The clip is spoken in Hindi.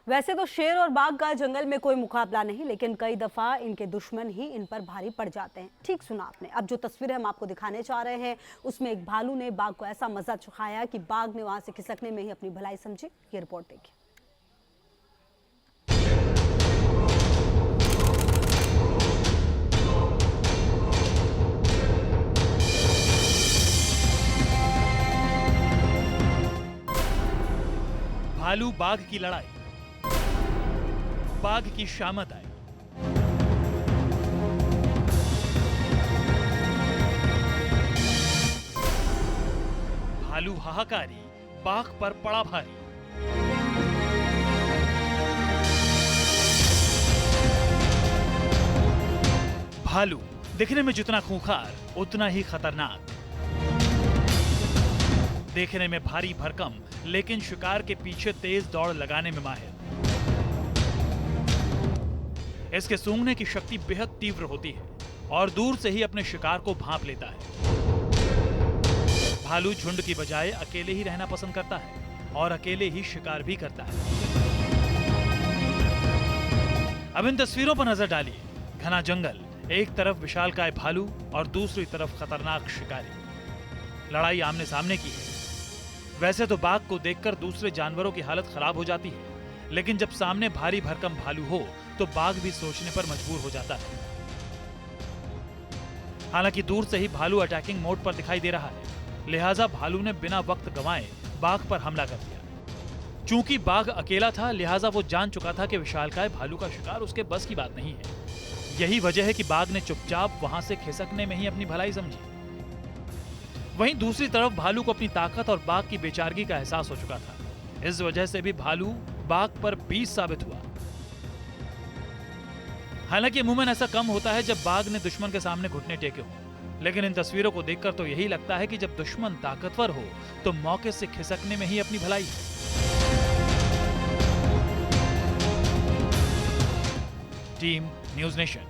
वैसे तो शेर और बाघ का जंगल में कोई मुकाबला नहीं, लेकिन कई दफा इनके दुश्मन ही इन पर भारी पड़ जाते हैं। ठीक सुना आपने। अब जो तस्वीरें हम आपको दिखाने जा रहे हैं उसमें एक भालू ने बाघ को ऐसा मजा चखाया कि बाघ ने वहां से खिसकने में ही अपनी भलाई समझी। ये रिपोर्ट देखिए। भालू बाघ की लड़ाई, बाघ की शामत आई। भालू हाहाकारी, बाघ पर पड़ा भारी। भालू दिखने में जितना खूंखार उतना ही खतरनाक। देखने में भारी भरकम, लेकिन शिकार के पीछे तेज दौड़ लगाने में माहिर। इसके सूंघने की शक्ति बेहद तीव्र होती है और दूर से ही अपने शिकार को भांप लेता है। भालू झुंड की बजाय अकेले ही रहना पसंद करता है और अकेले ही शिकार भी करता है। अब इन तस्वीरों पर नजर डालिए। घना जंगल, एक तरफ विशालकाय भालू और दूसरी तरफ खतरनाक शिकारी। लड़ाई आमने सामने की है। वैसे तो बाघ को देखकर दूसरे जानवरों की हालत खराब हो जाती है, लेकिन जब सामने भारी भरकम भालू हो तो बाघ भी सोचने पर मजबूर हो जाता है। हालांकि दूर से ही भालू अटैकिंग मोड पर दिखाई दे रहा है, लिहाजा भालू ने बिना वक्त गंवाए बाघ पर हमला कर दिया। चूंकि बाघ अकेला था, लिहाजा वो जान चुका था कि विशालकाय भालू का शिकार उसके बस की बात नहीं है। यही वजह है कि बाघ ने चुपचाप वहां से खिसकने में ही अपनी भलाई समझी। वहीं दूसरी तरफ भालू को अपनी ताकत और बाघ की बेचारगी का एहसास हो चुका था। इस वजह से भी भालू बाघ पर बीस साबित हुआ। हालांकि अमूमन ऐसा कम होता है जब बाघ ने दुश्मन के सामने घुटने टेके हों, लेकिन इन तस्वीरों को देखकर तो यही लगता है कि जब दुश्मन ताकतवर हो तो मौके से खिसकने में ही अपनी भलाई है। Team news nation.